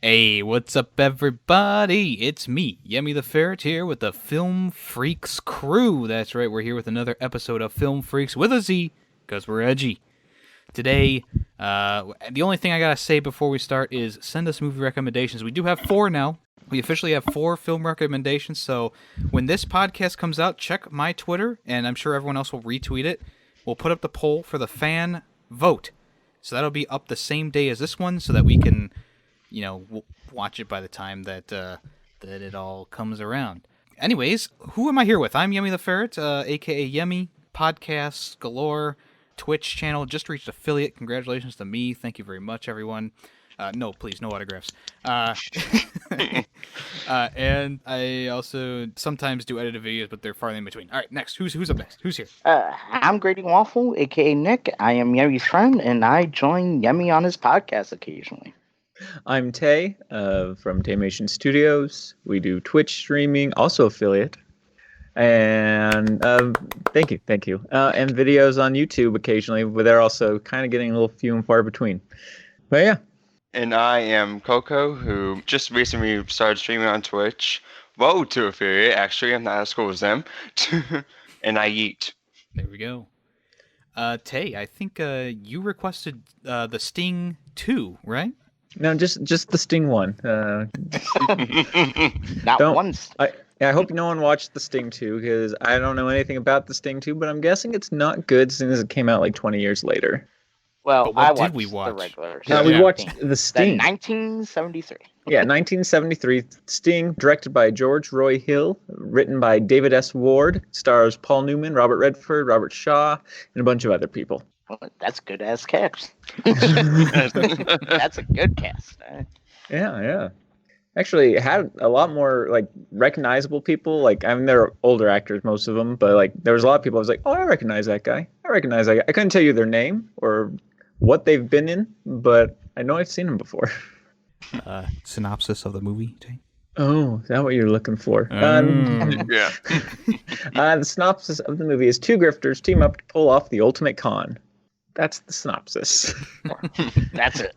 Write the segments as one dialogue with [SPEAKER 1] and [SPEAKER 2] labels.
[SPEAKER 1] Hey, what's up, everybody? It's me, YemmytheFerret, here with the Film Freakz crew. That's right, we're here with another episode of Film Freakz with a Z, because we're edgy. Today, the only thing I gotta say before we start is send us movie recommendations. We do have 4 now. We officially have 4 film recommendations, so when this podcast comes out, check my Twitter, and I'm sure everyone else will retweet it. We'll put up the poll for the fan vote. So that'll be up the same day as this one, so that we can watch it by the time that that it all comes around. Anyways, who am I here with? I'm YemmytheFerret, aka Yemmy. Podcasts galore, Twitch channel just reached affiliate. Congratulations to me. Thank you very much, everyone. No, please, no autographs. And I also sometimes do edited videos, but they're far in between. All right, next. Who's up next? Who's here?
[SPEAKER 2] I'm GreedyWaffle, aka Nick. I am Yemmy's friend, and I join Yemmy on his podcast occasionally.
[SPEAKER 3] I'm Tay from Taymation Studios. We do Twitch streaming, also affiliate. And thank you. And videos on YouTube occasionally, but they're also kind of getting a little few and far between. But yeah.
[SPEAKER 4] And I am Coco, who just recently started streaming on Twitch. Whoa, to affiliate, actually. I'm not as cool as them. And I eat.
[SPEAKER 1] There we go. Tay, I think you requested the Sting 2, right?
[SPEAKER 3] No, just the Sting one.
[SPEAKER 2] Not once.
[SPEAKER 3] I hope no one watched the Sting 2, because I don't know anything about the Sting 2, but I'm guessing it's not good since it came out like 20 years later.
[SPEAKER 2] Well,
[SPEAKER 1] I
[SPEAKER 2] watched
[SPEAKER 1] we watch?
[SPEAKER 2] the regular.
[SPEAKER 3] We watched the Sting.
[SPEAKER 2] 1973.
[SPEAKER 3] Yeah, 1973. Sting, directed by George Roy Hill, written by David S. Ward, stars Paul Newman, Robert Redford, Robert Shaw, and a bunch of other people.
[SPEAKER 2] Well, that's good ass cast. That's a good cast.
[SPEAKER 3] Yeah. Actually, it had a lot more like recognizable people. Like, I mean, they're older actors, most of them, but like there was a lot of people. I was like, oh, I recognize that guy. I couldn't tell you their name or what they've been in, but I know I've seen them before.
[SPEAKER 1] Synopsis of the movie, Tay?
[SPEAKER 3] Oh, is that what you're looking for?
[SPEAKER 4] Yeah.
[SPEAKER 3] The synopsis of the movie is 2 grifters team up to pull off the ultimate con. That's the synopsis.
[SPEAKER 2] That's it.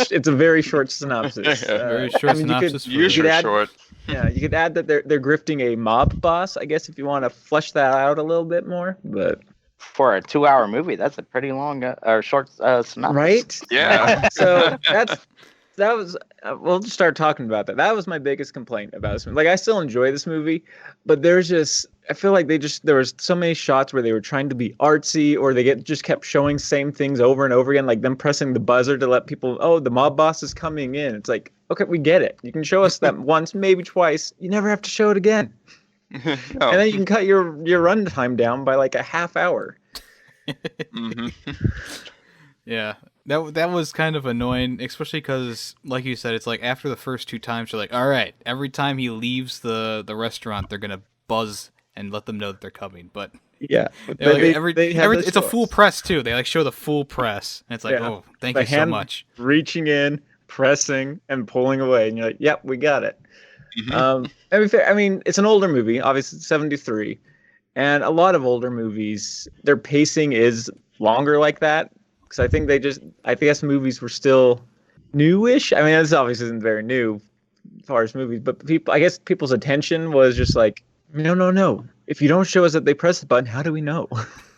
[SPEAKER 3] It's a very short synopsis.
[SPEAKER 1] Very short synopsis.
[SPEAKER 3] You could add that they're grifting a mob boss, I guess, if you want to flesh that out a little bit more. But
[SPEAKER 2] For a 2-hour movie, that's a pretty long or short synopsis.
[SPEAKER 3] Right?
[SPEAKER 4] Yeah.
[SPEAKER 3] So that was we'll just start talking about that. That was my biggest complaint about this movie. Like, I still enjoy this movie, but I feel like there was so many shots where they were trying to be artsy, or they just kept showing same things over and over again, like them pressing the buzzer to let people, oh, the mob boss is coming in. It's like, okay, we get it. You can show us that once, maybe twice. You never have to show it again.
[SPEAKER 4] No.
[SPEAKER 3] And then you can cut your runtime down by like a half hour.
[SPEAKER 4] Mm-hmm.
[SPEAKER 1] Yeah, that was kind of annoying, especially because, like you said, it's like after the first 2 times, you're like, all right, every time he leaves the restaurant, they're gonna buzz and let them know that they're coming. But
[SPEAKER 3] yeah,
[SPEAKER 1] it's a full press too. They like show the full press, and it's like, oh, thank you so much.
[SPEAKER 3] Reaching in, pressing, and pulling away, and you're like, yep, we got it.
[SPEAKER 4] Mm-hmm.
[SPEAKER 3] I mean, it's an older movie, obviously it's 73, and a lot of older movies, their pacing is longer like that. Because I guess movies were still newish. I mean, this obviously isn't very new as far as movies, but people's attention was just like, no. If you don't show us that they press the button, how do we know?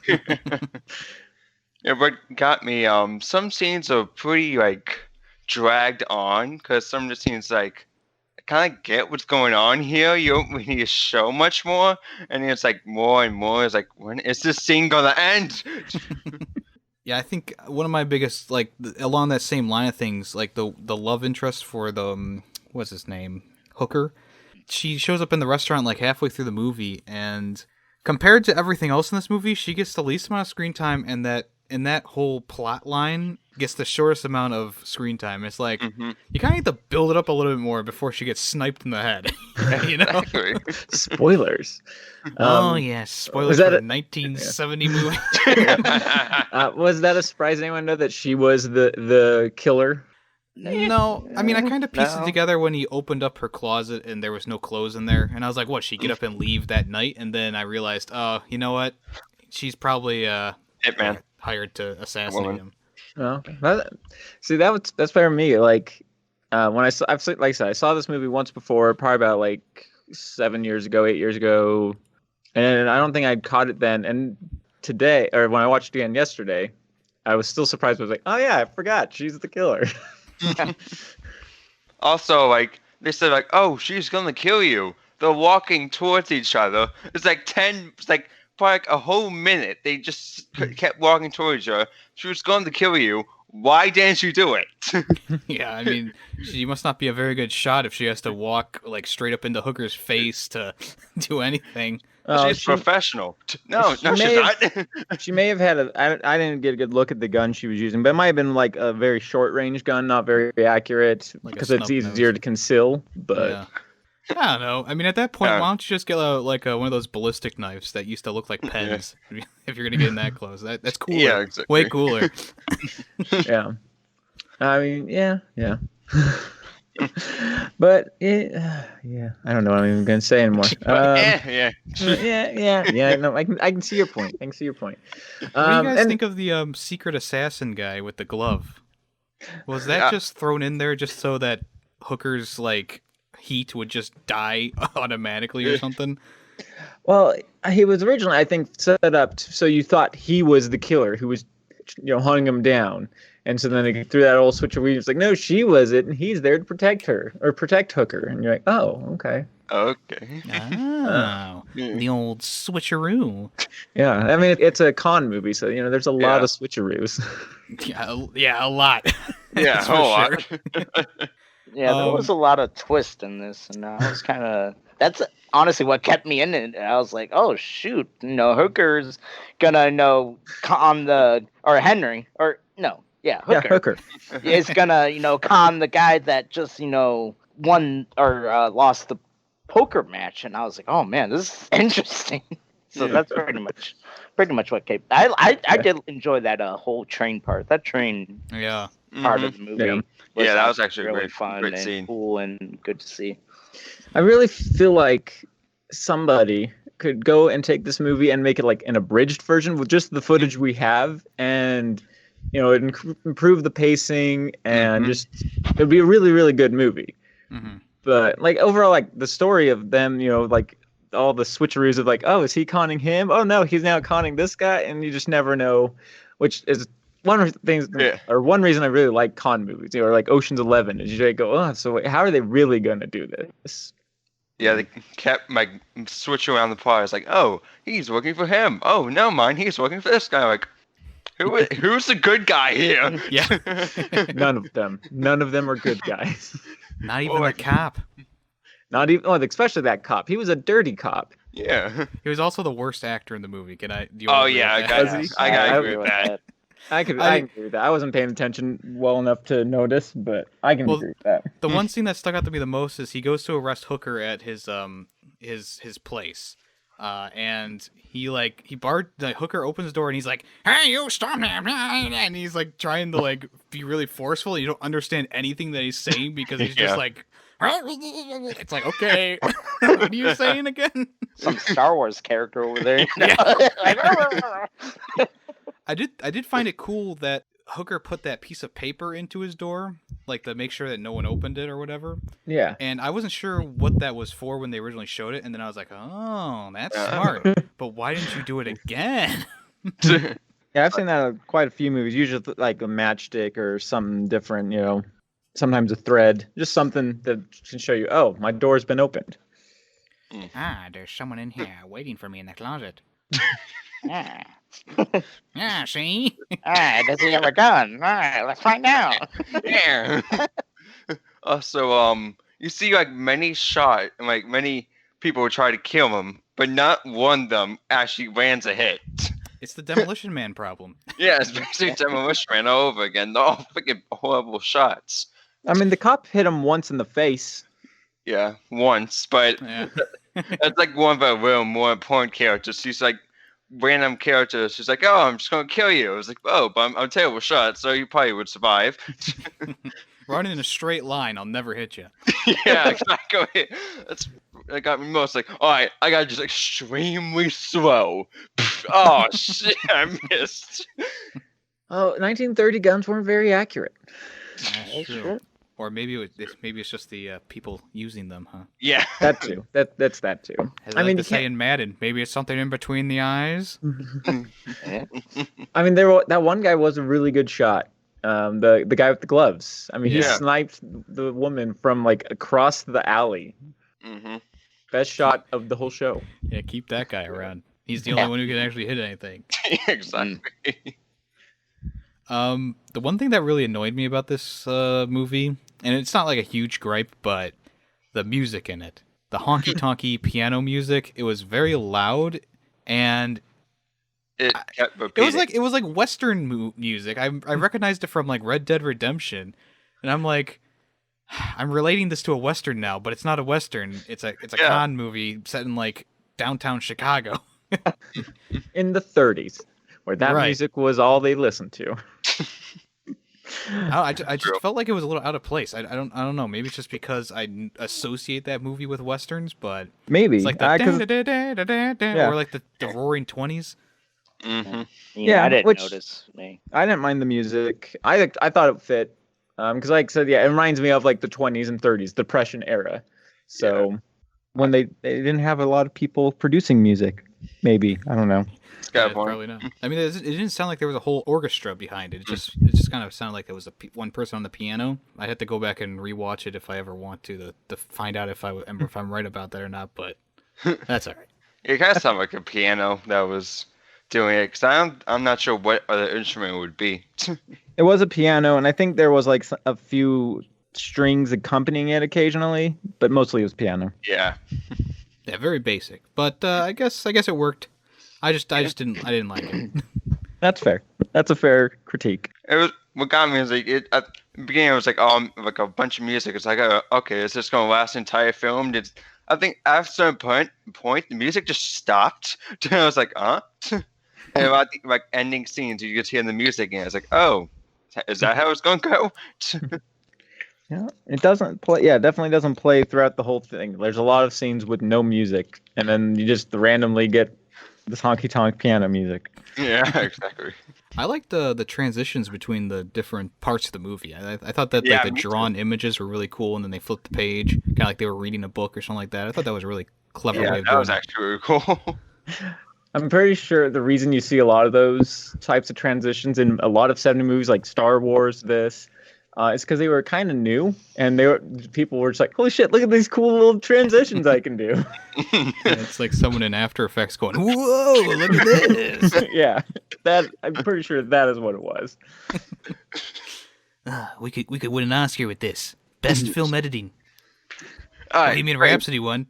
[SPEAKER 4] Yeah, what got me, some scenes are pretty, like, dragged on, because some of the scenes, like, I kind of get what's going on here. You don't really need to show much more, and it's, like, more and more. It's like, when is this scene gonna end?
[SPEAKER 1] Yeah, I think one of my biggest, like, along that same line of things, like the love interest for the, what's his name? Hooker. She shows up in the restaurant like halfway through the movie, and compared to everything else in this movie, she gets the least amount of screen time, and that whole plot line gets the shortest amount of screen time. It's like, you kind of need to build it up a little bit more before she gets sniped in the head. You know?
[SPEAKER 4] Exactly.
[SPEAKER 3] Spoilers.
[SPEAKER 1] Oh, yes. Spoilers for a 1970 movie.
[SPEAKER 3] Was that a surprise? Anyone know that she was the killer?
[SPEAKER 1] No. I mean, I kind of pieced it together when he opened up her closet and there was no clothes in there. And I was like, what, she'd get up and leave that night? And then I realized, oh, you know what? She's probably
[SPEAKER 4] Hitman.
[SPEAKER 1] Hired to assassinate him.
[SPEAKER 3] Well, that's better than me. Like, when like I said, I saw this movie once before, probably about like 7 years ago, 8 years ago, and I don't think I'd caught it then. And today, or when I watched it again yesterday, I was still surprised. I was like, oh yeah, I forgot she's the killer.
[SPEAKER 4] Also, like, they said, like, oh, she's gonna kill you. They're walking towards each other. It's like for like a whole minute. They just kept walking towards her. She was going to kill you. Why didn't you do it?
[SPEAKER 1] Yeah, I mean, she must not be a very good shot if she has to walk like straight up into Hooker's face to do anything.
[SPEAKER 4] She's professional. No, she's not.
[SPEAKER 3] She may have had I didn't get a good look at the gun she was using, but it might have been like a very short range gun, not very accurate, because it's easier to conceal. But
[SPEAKER 1] yeah. I don't know. I mean, at that point, why don't you just get one of those ballistic knives that used to look like pens? If you're gonna get in that close, that's cooler.
[SPEAKER 4] Yeah, exactly.
[SPEAKER 1] Way cooler.
[SPEAKER 3] Yeah. I mean, yeah. But yeah, I don't know what I'm even gonna say anymore.
[SPEAKER 4] Yeah.
[SPEAKER 3] No, I can see your point.
[SPEAKER 1] What do you guys think of the secret assassin guy with the glove? Was that just thrown in there just so that Hooker's like heat would just die automatically or something?
[SPEAKER 3] Well, he was originally, I think, set up so you thought he was the killer who was, hunting him down. And so then they threw that old switcheroo. It's like, no, she was it, and he's there to protect her or protect Hooker. And you're like, oh, okay.
[SPEAKER 4] Okay.
[SPEAKER 1] Oh, the old switcheroo.
[SPEAKER 3] Yeah, I mean, it's a con movie, so there's a lot of switcheroos.
[SPEAKER 1] Yeah, a lot.
[SPEAKER 4] Yeah, a whole lot.
[SPEAKER 2] Yeah, there was a lot of twist in this, and I was kind of. That's honestly what kept me in it. I was like, oh shoot, Hooker's gonna con Henry Hooker is gonna con the guy that just won or lost the poker match, and I was like, oh man, this is interesting. So that's pretty much what kept. I did enjoy that whole train part. That train part of the movie.
[SPEAKER 4] Yeah, that was actually
[SPEAKER 2] really
[SPEAKER 4] great,
[SPEAKER 2] fun
[SPEAKER 4] great
[SPEAKER 2] and
[SPEAKER 4] scene.
[SPEAKER 2] cool and good to see.
[SPEAKER 3] I really feel like somebody could go and take this movie and make it like an abridged version with just the footage we have, and improve the pacing, and just it'd be a really, really good movie. Mm-hmm. But like overall, like the story of them, like all the switcheroos of like, oh, is he conning him? Oh no, he's now conning this guy, and you just never know, which is one of the things, or one reason I really like con movies, or like Ocean's 11, is you go, oh, so wait, how are they really going to do this?
[SPEAKER 4] Yeah, they kept switching around the plot. It's like, oh, he's working for him. Oh, no, mind, he's working for this guy. Like, who's the good guy here?
[SPEAKER 1] Yeah.
[SPEAKER 3] None of them are good guys.
[SPEAKER 1] Not even the cop.
[SPEAKER 3] Not even, especially that cop. He was a dirty cop.
[SPEAKER 4] Yeah.
[SPEAKER 1] He was also the worst actor in the movie. I
[SPEAKER 4] gotta agree with that.
[SPEAKER 3] I can agree with that. I wasn't paying attention well enough to notice, but I can agree with that.
[SPEAKER 1] The one scene that stuck out to me the most is he goes to arrest Hooker at his place. And he barred the Hooker opens the door and he's like, hey, you stop him, and he's like trying to be really forceful, and you don't understand anything that he's saying because he's just like, it's like, okay, what are you saying again?
[SPEAKER 2] Some Star Wars character over there.
[SPEAKER 1] I did find it cool that Hooker put that piece of paper into his door, to make sure that no one opened it or whatever.
[SPEAKER 3] Yeah.
[SPEAKER 1] And I wasn't sure what that was for when they originally showed it, and then I was like, oh, that's smart. But why didn't you do it again?
[SPEAKER 3] Yeah, I've seen that in quite a few movies, usually like a matchstick or something different, sometimes a thread, just something that can show you, oh, my door's been opened.
[SPEAKER 1] There's someone in here waiting for me in the closet.
[SPEAKER 2] Yeah.
[SPEAKER 1] Yeah, see?
[SPEAKER 2] Alright, does he have a gun? Alright, let's find out.
[SPEAKER 4] Yeah. Also, you see many people try to kill him, but not one of them actually lands a hit.
[SPEAKER 1] It's the Demolition Man problem.
[SPEAKER 4] Yeah, it's basically Demolition Man all over again. They're all freaking horrible shots.
[SPEAKER 3] I mean, the cop hit him once in the face.
[SPEAKER 4] Yeah, once, but that's one of the real more important characters. She's random characters. She's like, oh, I'm just gonna kill you. I was like, oh, but I'm a terrible shot, so you probably would survive.
[SPEAKER 1] Running in a straight line, I'll never hit you.
[SPEAKER 4] Yeah, exactly. That got me most all right, I got just extremely slow. Oh shit, I missed.
[SPEAKER 3] Oh, 1930 guns weren't very accurate.
[SPEAKER 1] That's true. Or maybe it's just the people using them, huh?
[SPEAKER 4] Yeah.
[SPEAKER 3] That too. That's that too.
[SPEAKER 1] As
[SPEAKER 3] I mean,
[SPEAKER 1] to say in Madden, maybe it's something in between the eyes.
[SPEAKER 3] I mean, that one guy was a really good shot. The guy with the gloves. I mean, he
[SPEAKER 4] Yeah.
[SPEAKER 3] sniped the woman from like across the alley.
[SPEAKER 4] Mm-hmm.
[SPEAKER 3] Best shot of the whole show.
[SPEAKER 1] Yeah, keep that guy around. He's the only one who can actually hit anything.
[SPEAKER 4] Exactly.
[SPEAKER 1] The one thing that really annoyed me about this movie, and it's not like a huge gripe, but the music in it. The honky-tonky piano music, it was very loud, and
[SPEAKER 4] It kept repeating.
[SPEAKER 1] it was like Western music. I recognized it from like Red Dead Redemption, and I'm like, I'm relating this to a Western now, but it's not a Western. It's a con movie set in like downtown Chicago.
[SPEAKER 3] In the 30s, where that
[SPEAKER 1] Right.
[SPEAKER 3] music was all they listened to.
[SPEAKER 1] I just felt like it was a little out of place. I don't know. Maybe it's just because I associate that movie with Westerns, but
[SPEAKER 3] Maybe.
[SPEAKER 1] it's like the
[SPEAKER 3] Yeah.
[SPEAKER 1] or like the Roaring Twenties.
[SPEAKER 4] Mm-hmm.
[SPEAKER 3] Yeah,
[SPEAKER 2] I didn't
[SPEAKER 3] which-
[SPEAKER 2] notice. Me.
[SPEAKER 3] I didn't mind the music. I thought it fit. Because like I said, yeah, it reminds me of like the 20s and 30s, Depression era. So when they didn't have a lot of people producing music, maybe. I don't know.
[SPEAKER 4] It's got a
[SPEAKER 1] Yeah,
[SPEAKER 4] point.
[SPEAKER 1] probably not. I mean, it didn't sound like there was a whole orchestra behind it. It just kind of sounded like it was one person on the piano. I'd have to go back and rewatch it if I ever want to find out if I'm right about that or not. But that's all right.
[SPEAKER 4] It kind of sounded like a piano that was doing it, because I'm not sure what other instrument it would be.
[SPEAKER 3] It was a piano, and I think there was like a few strings accompanying it occasionally, but mostly it was piano.
[SPEAKER 4] Yeah.
[SPEAKER 1] Yeah, very basic. But I guess it worked. I didn't like it.
[SPEAKER 3] That's fair. That's a fair critique.
[SPEAKER 4] It was what got me was like at the beginning it was like like a bunch of music. It's like okay, is this gonna last the entire film? I think after a certain point the music just stopped. And I was like, huh? And about the like ending scenes, you just hear the music and it's like, oh, is that how it's gonna go?
[SPEAKER 3] Yeah, it doesn't play. Yeah, it definitely doesn't play throughout the whole thing. There's a lot of scenes with no music, and then you just randomly get this honky-tonk piano music.
[SPEAKER 4] Yeah, exactly.
[SPEAKER 1] I liked the transitions between the different parts of the movie. I thought that
[SPEAKER 4] Yeah,
[SPEAKER 1] like the
[SPEAKER 4] me too.
[SPEAKER 1] drawn images were really cool, and then they flipped the page, kind of like they were reading a book or something like that. I thought that was a really clever way
[SPEAKER 4] Yeah,
[SPEAKER 1] of
[SPEAKER 4] that
[SPEAKER 1] doing
[SPEAKER 4] was
[SPEAKER 1] it.
[SPEAKER 4] actually really cool.
[SPEAKER 3] I'm pretty sure the reason you see a lot of those types of transitions in a lot of 70 movies, like Star Wars, is because they were kind of new, and people were just like, "Holy shit! Look at these cool little transitions I can do."
[SPEAKER 1] And it's like someone in After Effects going, "Whoa, look at this!"
[SPEAKER 3] Yeah, I'm pretty sure that is what it was.
[SPEAKER 1] We could win an Oscar with this. Best film editing.
[SPEAKER 4] All right,
[SPEAKER 1] Bohemian
[SPEAKER 4] great.
[SPEAKER 1] Rhapsody won.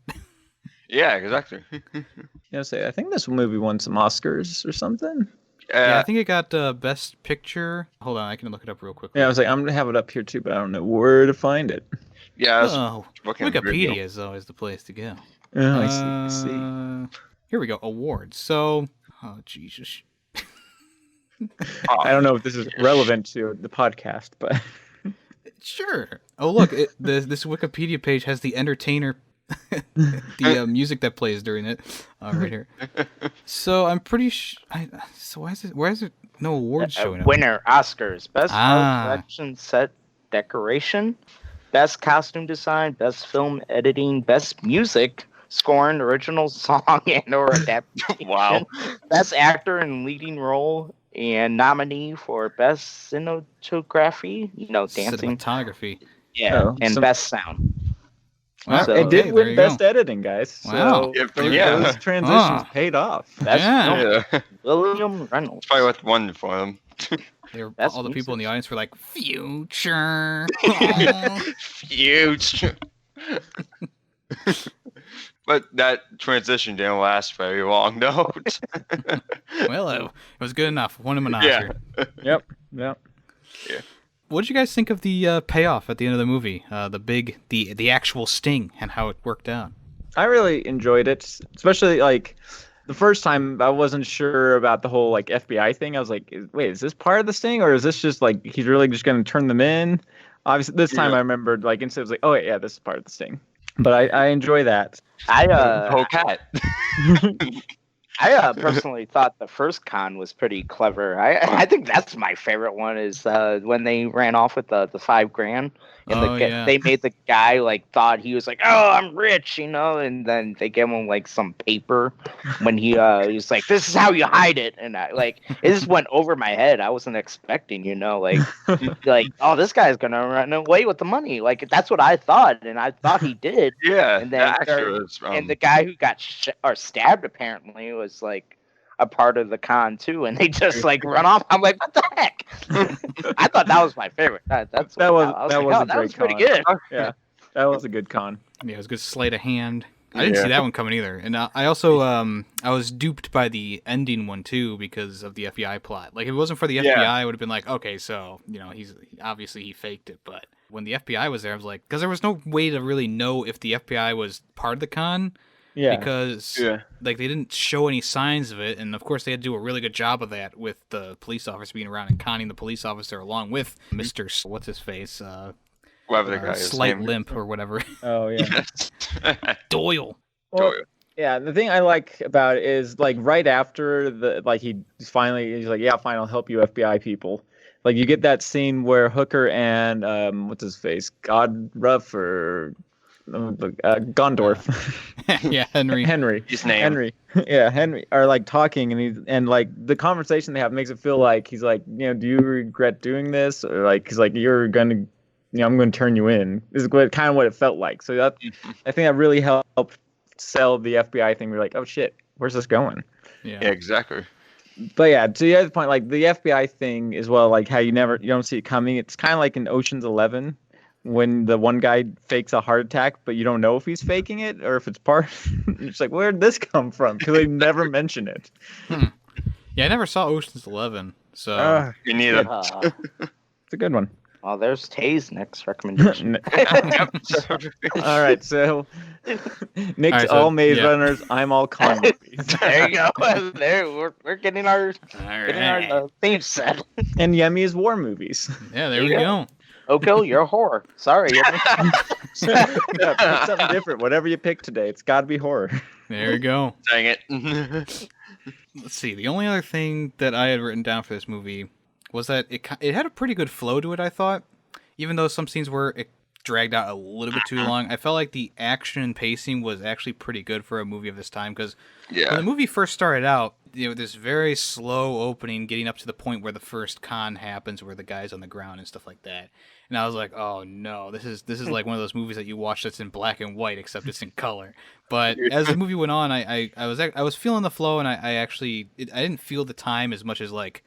[SPEAKER 4] Yeah, exactly.
[SPEAKER 3] I think this movie won some Oscars or something.
[SPEAKER 1] Yeah, I think it got Best Picture. Hold on, I can look it up real quick.
[SPEAKER 3] Yeah, I was like, I'm gonna have it up here too, but I don't know where to find it.
[SPEAKER 4] yeah. I was
[SPEAKER 1] Oh,
[SPEAKER 4] looking at the
[SPEAKER 1] Wikipedia
[SPEAKER 4] video.
[SPEAKER 1] is always the place to go.
[SPEAKER 3] Oh, I see.
[SPEAKER 1] Here we go. Awards. So, oh Jesus.
[SPEAKER 3] I don't know if this is relevant to the podcast, but
[SPEAKER 1] Sure. Oh, look, this Wikipedia page has the entertainer, the music that plays during it, right here. So I'm pretty sure. So why is it no awards showing up?
[SPEAKER 2] Winner Oscars: Best
[SPEAKER 1] Ah.
[SPEAKER 2] Direction, Set Decoration, Best Costume Design, Best Film Editing, Best Music, Scoring, Original Song and/or Adaptation.
[SPEAKER 4] Wow.
[SPEAKER 2] Best Actor in Leading Role and nominee for Best Cinematography. Dancing.
[SPEAKER 1] Cinematography.
[SPEAKER 2] Yeah,
[SPEAKER 3] Oh,
[SPEAKER 2] and
[SPEAKER 3] so-
[SPEAKER 2] Best Sound.
[SPEAKER 1] Wow,
[SPEAKER 2] So-
[SPEAKER 3] it
[SPEAKER 1] okay,
[SPEAKER 3] did
[SPEAKER 1] there
[SPEAKER 3] win
[SPEAKER 1] you
[SPEAKER 3] Best
[SPEAKER 1] go.
[SPEAKER 3] Editing, guys.
[SPEAKER 1] Wow.
[SPEAKER 3] So
[SPEAKER 4] Yeah.
[SPEAKER 3] those transitions
[SPEAKER 1] Ah.
[SPEAKER 3] paid off.
[SPEAKER 2] Best
[SPEAKER 1] Yeah.
[SPEAKER 2] Film,
[SPEAKER 4] Yeah.
[SPEAKER 2] William Reynolds.
[SPEAKER 4] Probably worth one for them.
[SPEAKER 1] All the people in the audience were like, "Future."
[SPEAKER 4] Huge. But that transition didn't last very long, though.
[SPEAKER 1] Well, it was good enough. Won him an Oscar.
[SPEAKER 4] Yeah.
[SPEAKER 3] Yep.
[SPEAKER 1] What did you guys think of the payoff at the end of the movie? The actual sting and how it worked out.
[SPEAKER 3] I really enjoyed it, especially like the first time. I wasn't sure about the whole like FBI thing. I was like, wait, is this part of the sting, or is this just like he's really just going to turn them in? Obviously, this time
[SPEAKER 4] Yeah.
[SPEAKER 3] I remembered like instead I was like, oh yeah, this is part of the sting. But I enjoy that.
[SPEAKER 2] I
[SPEAKER 4] Whole cat.
[SPEAKER 2] I personally thought the first con was pretty clever. I think that's my favorite one is when they ran off with the $5,000 and they made the guy like thought he was like, oh, I'm rich, and then they gave him like some paper when he was like, this is how you hide it, and it just went over my head. I wasn't expecting, like oh, this guy's gonna run away with the money. Like that's what I thought, and I thought he did.
[SPEAKER 4] Yeah,
[SPEAKER 2] and then and the guy who got stabbed apparently was like a part of the con too, and they just like run off. I'm like, what the heck? I thought that was my favorite. That was pretty good.
[SPEAKER 3] Yeah, that was a good con.
[SPEAKER 1] Yeah, it was a good sleight of hand. I didn't see that one coming either, and I also I was duped by the ending one too because of the FBI plot. Like if it wasn't for the FBI, I would have been like, okay, so he's obviously he faked it. But when the FBI was there, I was like, because there was no way to really know if the FBI was part of the con. Yeah. Because like they didn't show any signs of it, and of course they had to do a really good job of that with the police officer being around and conning the police officer along with Mr. What's his face,
[SPEAKER 4] whatever the guy
[SPEAKER 1] slight limp or whatever.
[SPEAKER 3] Oh yeah,
[SPEAKER 1] Doyle.
[SPEAKER 3] Well, yeah, the thing I like about it is like right after he's like, yeah, fine, I'll help you, FBI people. Like you get that scene where Hooker and what's his face, Gondorff or. Gondorff.
[SPEAKER 1] Yeah, Henry.
[SPEAKER 4] His name.
[SPEAKER 3] Henry. Yeah, Henry are like talking, and like the conversation they have makes it feel like he's like, do you regret doing this? Or like he's like, you're gonna, I'm gonna turn you in. This is kind of what it felt like. So that I think that really helped sell the FBI thing. We're like, oh shit, where's this going?
[SPEAKER 4] Yeah, exactly.
[SPEAKER 3] But yeah, to the other point, like the FBI thing as well, like how you don't see it coming. It's kind of like in Ocean's 11. When the one guy fakes a heart attack, but you don't know if he's faking it or if it's part. It's like, where'd this come from? Because they never mention it.
[SPEAKER 1] Yeah, I never saw Ocean's 11, so
[SPEAKER 4] me neither.
[SPEAKER 3] It's a good one.
[SPEAKER 2] Well, there's Tay's next recommendation.
[SPEAKER 3] All right, so Nick's all Maze Runners. I'm all con movies.
[SPEAKER 2] There you go. There, we're getting our theme set.
[SPEAKER 3] And Yemmy is war movies.
[SPEAKER 1] Yeah, there we go.
[SPEAKER 2] Oko, you're a whore. Sorry.
[SPEAKER 3] Yeah, pick something different. Whatever you pick today, it's got to be horror.
[SPEAKER 1] There you go.
[SPEAKER 4] Dang it.
[SPEAKER 1] Let's see. The only other thing that I had written down for this movie was that it had a pretty good flow to it, I thought. Even though some scenes were dragged out a little bit too long, I felt like the action and pacing was actually pretty good for a movie of this time. Because when the movie first started out, this very slow opening getting up to the point where the first con happens, where the guy's on the ground and stuff like that. And I was like, oh no, this is like one of those movies that you watch that's in black and white, except it's in color. But as the movie went on, I was feeling the flow, and I didn't feel the time as much as like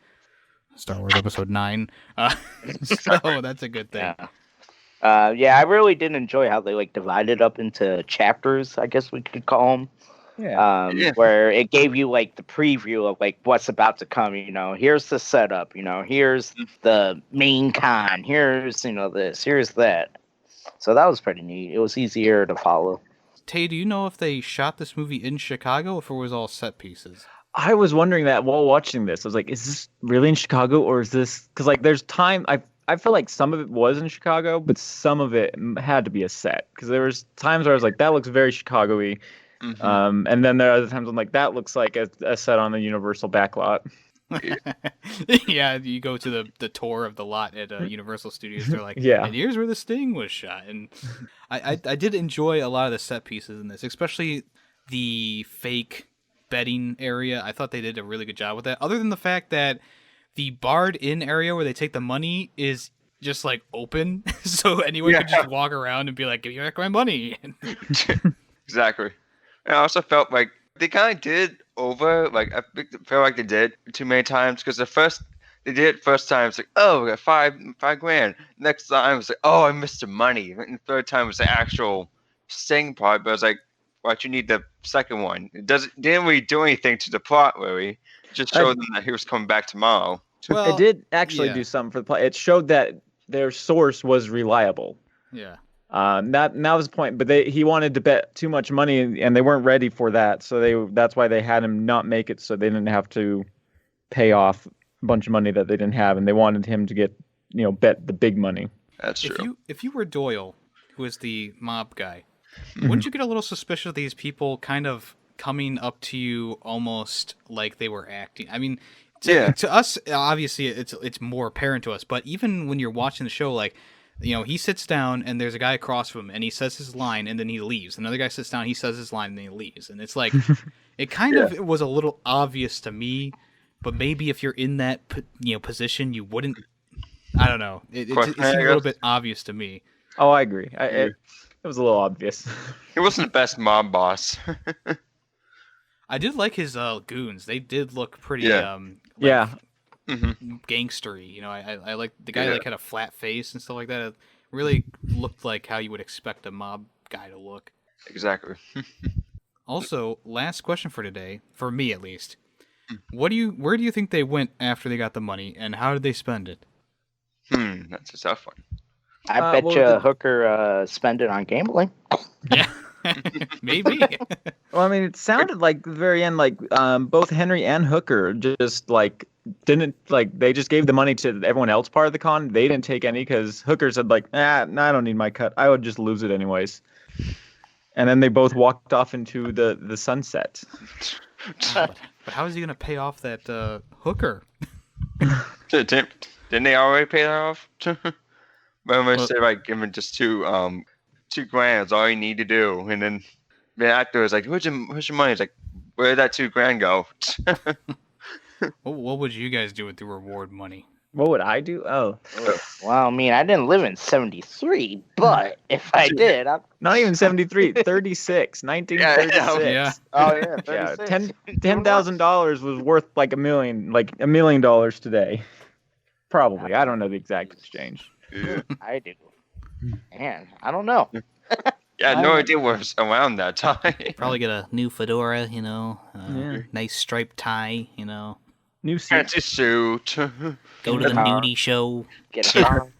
[SPEAKER 1] Star Wars Episode 9. So that's a good thing.
[SPEAKER 2] Yeah, I really did enjoy how they like divided up into chapters, I guess we could call them. Where it gave you like the preview of like what's about to come. Here's the setup. Here's the main con. Here's this. Here's that. So that was pretty neat. It was easier to follow.
[SPEAKER 1] Tay, do you know if they shot this movie in Chicago or if it was all set pieces?
[SPEAKER 3] I was wondering that while watching this. I was like, is this really in Chicago, or is this because like there's time I feel like some of it was in Chicago, but some of it had to be a set because there was times where I was like, that looks very Chicago-y. Mm-hmm. And then there are other times I'm like, that looks like a set on the Universal backlot.
[SPEAKER 1] Yeah, you go to the tour of the lot at Universal Studios. They're like,
[SPEAKER 3] and
[SPEAKER 1] here's where the Sting was shot. And I did enjoy a lot of the set pieces in this, especially the fake betting area. I thought they did a really good job with that. Other than the fact that the barred in area where they take the money is just like open, so anyone could just walk around and be like, "Give me back my money."
[SPEAKER 4] Exactly. And I also felt like they kind of did over, like I feel like they did too many times because they did it first time it's like, oh, we got $5,000. Next time it's like, oh, I missed the money. And the third time was the actual Sting part, but I was like, why'd you need the second one? It didn't really do anything to the plot, really. Just showed them that he was coming back tomorrow.
[SPEAKER 3] Well, it did actually do something for the plot. It showed that their source was reliable.
[SPEAKER 1] Yeah.
[SPEAKER 3] That was the point. But he wanted to bet too much money, and they weren't ready for that. So that's why they had him not make it, so they didn't have to pay off a bunch of money that they didn't have, and they wanted him to get bet the big money.
[SPEAKER 4] That's true.
[SPEAKER 1] If you were Doyle, who is the mob guy, wouldn't you get a little suspicious of these people kind of coming up to you almost like they were acting. I mean, to us, obviously, it's more apparent to us. But even when you're watching the show, like, he sits down and there's a guy across from him and he says his line and then he leaves. Another guy sits down, he says his line and then he leaves. And it's like, it kind of was a little obvious to me. But maybe if you're in that position, you wouldn't. I don't know. It seemed a little bit obvious to me.
[SPEAKER 3] Oh, I agree. It was a little obvious.
[SPEAKER 4] He wasn't the best mob boss.
[SPEAKER 1] I did like his goons. They did look pretty gangstery. I like the guy had a flat face and stuff like that. It really looked like how you would expect a mob guy to look.
[SPEAKER 4] Exactly.
[SPEAKER 1] Also, last question for today, for me at least. Where do you think they went after they got the money, and how did they spend it?
[SPEAKER 4] That's a tough one.
[SPEAKER 2] I bet you Hooker spent it on gambling.
[SPEAKER 1] Yeah, maybe.
[SPEAKER 3] Well, I mean, it sounded like at the very end, like both Henry and Hooker just didn't they just gave the money to everyone else part of the con. They didn't take any because Hooker said I don't need my cut. I would just lose it anyways. And then they both walked off into the sunset.
[SPEAKER 1] But how is he going to pay off that Hooker?
[SPEAKER 4] Didn't they already pay that off? Remember, said give him just $2,000 is all you need to do, and then the actor was like, "Where's your money?" He's like, "Where did that $2,000 go?"
[SPEAKER 1] What would you guys do with the reward money?
[SPEAKER 3] What would I do? Oh,
[SPEAKER 2] well, I mean, I didn't live in '73, but if I did,
[SPEAKER 3] not even 73, 36, 1936.
[SPEAKER 1] Yeah.
[SPEAKER 2] Oh yeah, 36.
[SPEAKER 3] $10,000 was worth like $1 million today. Probably. I don't know the exact exchange.
[SPEAKER 4] Yeah.
[SPEAKER 2] I do. Man, I don't know.
[SPEAKER 4] Yeah, no idea what was around that time.
[SPEAKER 1] Probably get a new fedora, nice striped tie,
[SPEAKER 3] New suit.
[SPEAKER 4] Fancy suit.
[SPEAKER 1] Go to the nudie show.
[SPEAKER 2] Get a car.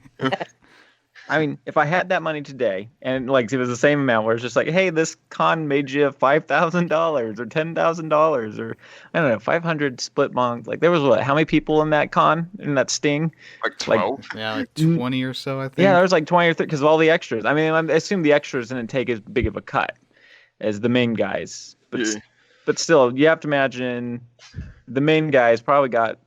[SPEAKER 3] I mean, if I had that money today, and it was the same amount, where it's just like, hey, this con made you $5,000 or $10,000 or I don't know, 500 split monks. Like there was how many people in that con in that sting?
[SPEAKER 4] Like 12.
[SPEAKER 1] Like 20 or so, I think.
[SPEAKER 3] Yeah, there was like 20 or 30 because of all the extras. I mean, I assume the extras didn't take as big of a cut as the main guys, but still, you have to imagine the main guys probably got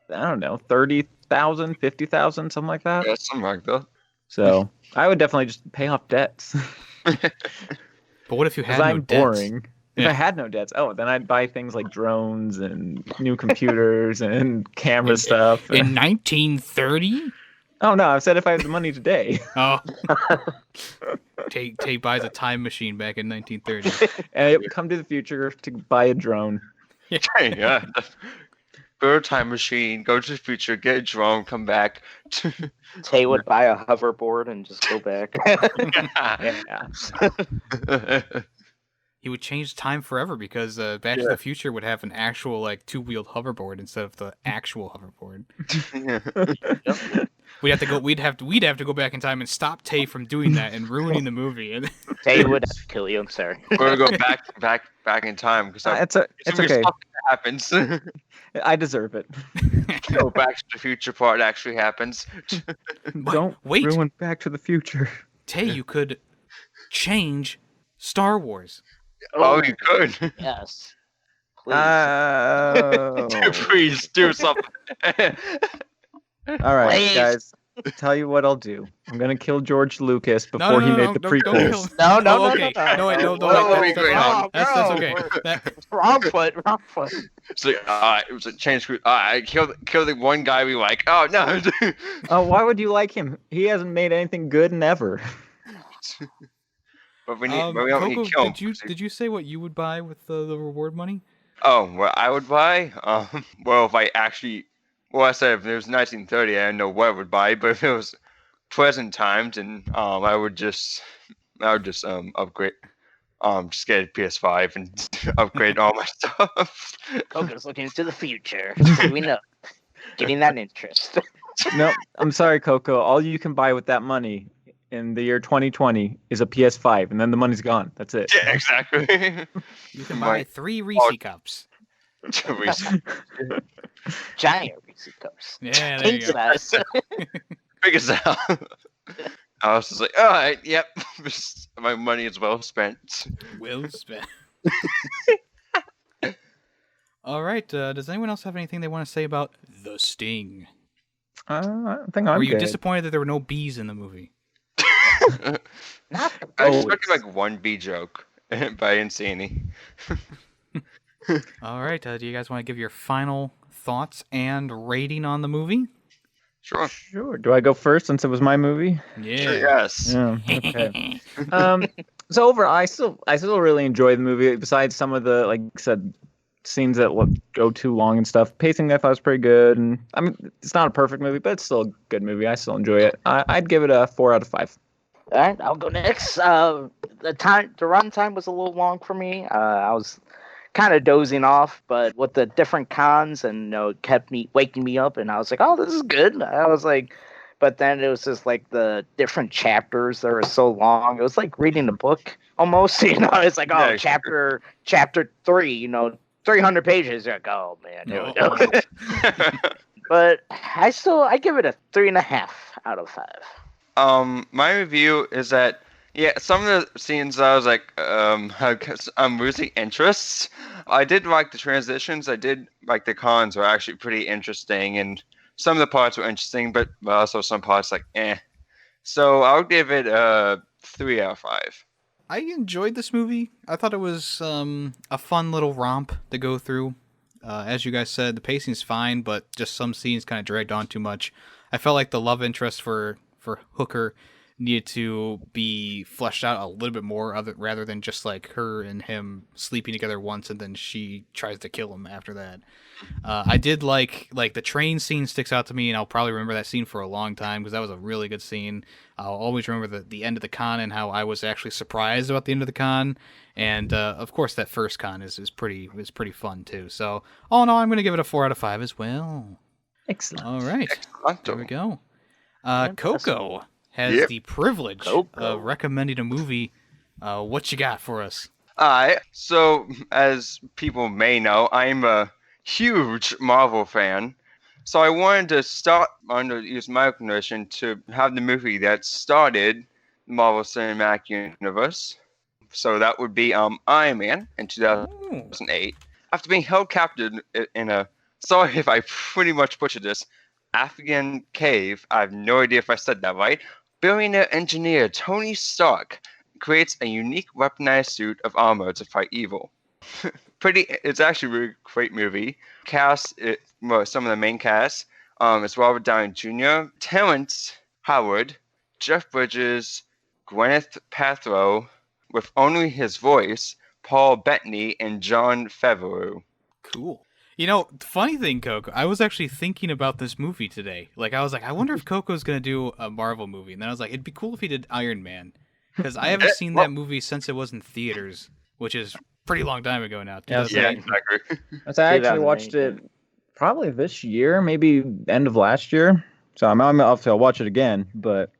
[SPEAKER 3] I don't know 30,000, 50,000, something like that.
[SPEAKER 4] Yeah, something like that.
[SPEAKER 3] So I would definitely just pay off debts.
[SPEAKER 1] But what if you had no
[SPEAKER 3] I'm
[SPEAKER 1] debts?
[SPEAKER 3] boring. If I had no debts, then I'd buy things like drones and new computers and camera stuff.
[SPEAKER 1] In 1930?
[SPEAKER 3] Oh no, I've said if I had the money today.
[SPEAKER 1] Oh. Tay buys a time machine back in 1930.
[SPEAKER 3] And it would come to the future to buy a drone.
[SPEAKER 4] Yeah. Go to time machine, go to the future, get a drone, come back.
[SPEAKER 2] Tay would buy a hoverboard and just go back.
[SPEAKER 3] Yeah.
[SPEAKER 1] He would change time forever because Back to the Future would have an actual two-wheeled hoverboard instead of the actual hoverboard. We'd have to go back in time and stop Tay from doing that and ruining the movie.
[SPEAKER 2] Tay would kill you. I'm sorry.
[SPEAKER 4] We're gonna go back in time because
[SPEAKER 3] it's okay.
[SPEAKER 4] Happens.
[SPEAKER 3] I deserve it.
[SPEAKER 4] Go Back to the Future part actually happens.
[SPEAKER 3] Don't ruin Back to the Future.
[SPEAKER 1] Tay, you could change Star Wars.
[SPEAKER 4] Oh, you could.
[SPEAKER 2] Yes. Please.
[SPEAKER 4] Please do something.
[SPEAKER 3] All right,
[SPEAKER 2] Please.
[SPEAKER 3] guys. Tell you what I'll do. I'm gonna kill George Lucas before he made the prequels.
[SPEAKER 2] No.
[SPEAKER 1] That's okay.
[SPEAKER 2] Wrong foot.
[SPEAKER 4] So it was a change. I killed the one guy we like. Oh no.
[SPEAKER 3] Oh, why would you like him? He hasn't made anything good in ever.
[SPEAKER 4] But we don't need to kill him.
[SPEAKER 1] Did you say what you would buy with the reward money?
[SPEAKER 4] Oh, what I would buy? Well, if I actually. Well, I said if it was 1930, I didn't know what I would buy, but if it was present times, and I would just upgrade, just get a PS5 and upgrade all my stuff.
[SPEAKER 2] Coco's looking into the future. We know, getting that interest.
[SPEAKER 3] No, I'm sorry, Coco. All you can buy with that money in the year 2020 is a PS5, and then the money's gone. That's it.
[SPEAKER 4] Yeah, exactly.
[SPEAKER 1] You can buy 3 Reese cups.
[SPEAKER 2] Giant Reese cups.
[SPEAKER 1] Yeah, there you go.
[SPEAKER 4] Big as hell. I was just like, all right, yep, my money is well spent.
[SPEAKER 1] Well spent. All right. Does anyone else have anything they want to say about The Sting?
[SPEAKER 3] I think I'm
[SPEAKER 1] Were you
[SPEAKER 3] good.
[SPEAKER 1] disappointed that there were no bees in the movie?
[SPEAKER 2] Not
[SPEAKER 4] I
[SPEAKER 2] the
[SPEAKER 4] expected like one B joke, but I didn't see any.
[SPEAKER 1] All right. Do you guys want to give your final thoughts and rating on the movie?
[SPEAKER 4] Sure.
[SPEAKER 3] Sure. Do I go first since it was my movie?
[SPEAKER 1] Yeah.
[SPEAKER 4] Sure, yes.
[SPEAKER 3] Yeah. Okay. So overall, I still really enjoy the movie. Besides some of the, like I said, scenes that go too long and stuff. Pacing I thought was pretty good, and I mean it's not a perfect movie, but it's still a good movie. I still enjoy it. I'd give it a 4 out of 5.
[SPEAKER 2] All right, I'll go next. The run time was a little long for me. I was kind of dozing off, but with the different cons, and it kept me waking me up, and I was like, "Oh, this is good." I was like, but then it was just like the different chapters that were so long. It was like reading a book almost. It's like, oh,
[SPEAKER 4] Yeah,
[SPEAKER 2] chapter 3. 300 pages. You're like, oh man, here we go. But I give it a 3.5 out of 5.
[SPEAKER 4] My review is that some of the scenes I was like, I'm losing interest. I did like the transitions. I did like the cons were actually pretty interesting, and some of the parts were interesting, but also some parts like eh. So I'll give it a 3 out of 5.
[SPEAKER 1] I enjoyed this movie. I thought it was a fun little romp to go through. As you guys said, the pacing's fine, but just some scenes kind of dragged on too much. I felt like the love interest for Hooker needed to be fleshed out a little bit more, rather than just like her and him sleeping together once and then she tries to kill him after that. I did like the train scene sticks out to me, and I'll probably remember that scene for a long time because that was a really good scene. I'll always remember the end of the con and how I was actually surprised about the end of the con, and of course that first con is pretty fun too. So all in all, I'm going to give it a 4 out of 5 as well.
[SPEAKER 3] Excellent.
[SPEAKER 1] All right, there we go. Coco has the privilege of recommending a movie. What you got for us?
[SPEAKER 4] Alright, so as people may know, I'm a huge Marvel fan. So I wanted to use my recognition to have the movie that started the Marvel Cinematic Universe. So that would be Iron Man in 2008. After being held captive in a, sorry if I pretty much butchered this, Afghan cave, I have no idea if I said that right, billionaire engineer Tony Stark creates a unique weaponized suit of armor to fight evil. It's actually a really great movie. Some of the main cast, it's Robert Downey Jr., Terrence Howard, Jeff Bridges, Gwyneth Paltrow, with only his voice, Paul Bettany, and Jon Favreau.
[SPEAKER 1] Cool. The funny thing, Coco, I was actually thinking about this movie today. Like, I was like, I wonder if Coco's going to do a Marvel movie. And then I was like, it'd be cool if he did Iron Man. Because I haven't seen that movie since it was in theaters, which is pretty long time ago now.
[SPEAKER 3] Yeah,
[SPEAKER 4] exactly.
[SPEAKER 3] I actually watched it probably this year, maybe end of last year. So I'll watch it again. But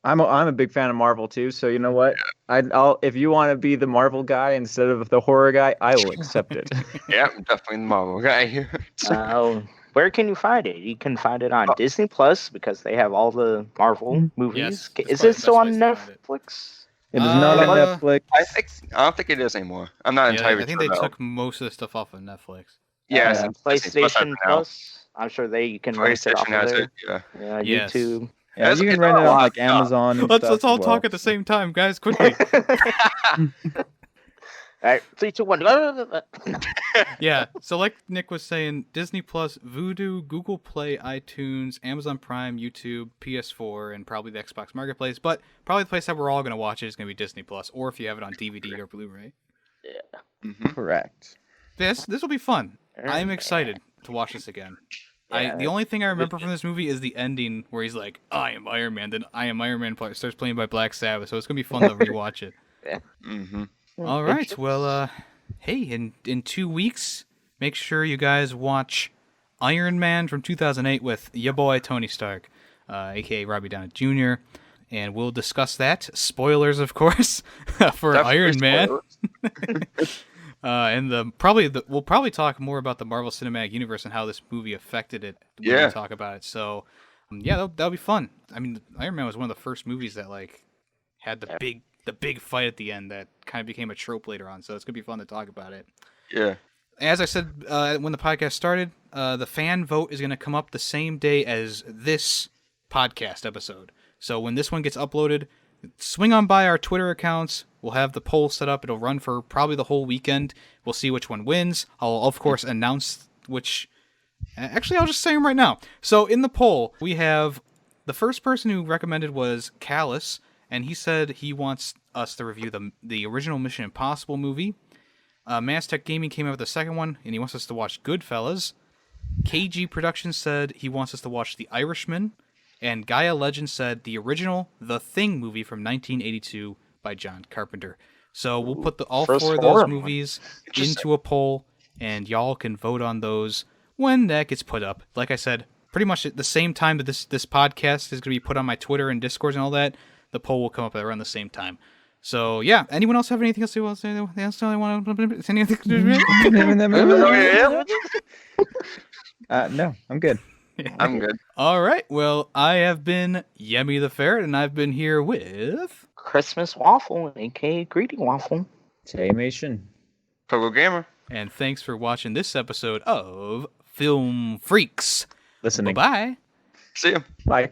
[SPEAKER 3] I'm a big fan of Marvel too. So you know what? I'll if you want to be the Marvel guy instead of the horror guy, I will accept it.
[SPEAKER 4] Yeah, I'm definitely the Marvel guy.
[SPEAKER 2] Where can you find it? You can find it on Disney Plus because they have all the Marvel movies.
[SPEAKER 1] Yes,
[SPEAKER 2] is it still on Netflix?
[SPEAKER 3] It is not on Netflix.
[SPEAKER 4] I don't think it is anymore. I'm not entirely sure.
[SPEAKER 1] I think they took most of the stuff off of Netflix.
[SPEAKER 4] Yes,
[SPEAKER 2] PlayStation Plus. I'm sure you can rent it off of there. Yeah, YouTube.
[SPEAKER 3] Yeah, you can rent it on like Amazon. And
[SPEAKER 1] let's all talk at the same time, guys, quickly.
[SPEAKER 2] All right, 3, 2, 1.
[SPEAKER 1] Yeah, so like Nick was saying, Disney Plus, Vudu, Google Play, iTunes, Amazon Prime, YouTube, PS4, and probably the Xbox Marketplace. But probably the place that we're all going to watch it is going to be Disney Plus, or if you have it on DVD or Blu-ray.
[SPEAKER 2] Yeah.
[SPEAKER 4] Mm-hmm.
[SPEAKER 3] Correct.
[SPEAKER 1] This will be fun. I'm excited to watch this again.
[SPEAKER 2] Yeah.
[SPEAKER 1] The only thing I remember from this movie is the ending where he's like, I am Iron Man, then I am Iron Man starts playing by Black Sabbath, so it's going to be fun to rewatch it.
[SPEAKER 2] Yeah.
[SPEAKER 4] Mm-hmm.
[SPEAKER 1] All right, well, hey, in 2 weeks, make sure you guys watch Iron Man from 2008 with ya boy Tony Stark, a.k.a. Robbie Downey Jr., and we'll discuss that. Spoilers, of course, for
[SPEAKER 4] Definitely
[SPEAKER 1] Iron Man.
[SPEAKER 4] Spoilers.
[SPEAKER 1] We'll probably talk more about the Marvel Cinematic Universe and how this movie affected it when we talk about it. So, yeah, that'll be fun. I mean, Iron Man was one of the first movies that had the the big fight at the end that kind of became a trope later on. So it's gonna be fun to talk about it.
[SPEAKER 4] Yeah.
[SPEAKER 1] As I said when the podcast started, the fan vote is gonna come up the same day as this podcast episode. So when this one gets uploaded, swing on by our Twitter accounts. We'll have the poll set up. It'll run for probably the whole weekend. We'll see which one wins. I'll, of course, announce which... Actually, I'll just say them right now. So in the poll, we have... The first person who recommended was Callus, and he said he wants us to review the original Mission Impossible movie. Maztec Gaming came out with the second one, and he wants us to watch Goodfellas. KG Productions said he wants us to watch The Irishman. And Gaia Legend said the original The Thing movie from 1982 by John Carpenter. So we'll put all four of those movies into a poll, and y'all can vote on those when that gets put up. Like I said, pretty much at the same time that this podcast is going to be put on my Twitter and Discord and all that, the poll will come up around the same time. So, yeah. Anyone else have anything else they want to say? Anything else they want to say?
[SPEAKER 3] No, I'm good.
[SPEAKER 4] I'm good.
[SPEAKER 1] All right. Well, I have been YemmytheFerret, and I've been here with...
[SPEAKER 2] Christmas Waffle, a.k.a. GreedyWaffle.
[SPEAKER 3] Taymation.
[SPEAKER 4] Coco Gamer.
[SPEAKER 1] And thanks for watching this episode of Film Freakz.
[SPEAKER 3] Listening.
[SPEAKER 1] Bye-bye.
[SPEAKER 4] See ya.
[SPEAKER 3] Bye.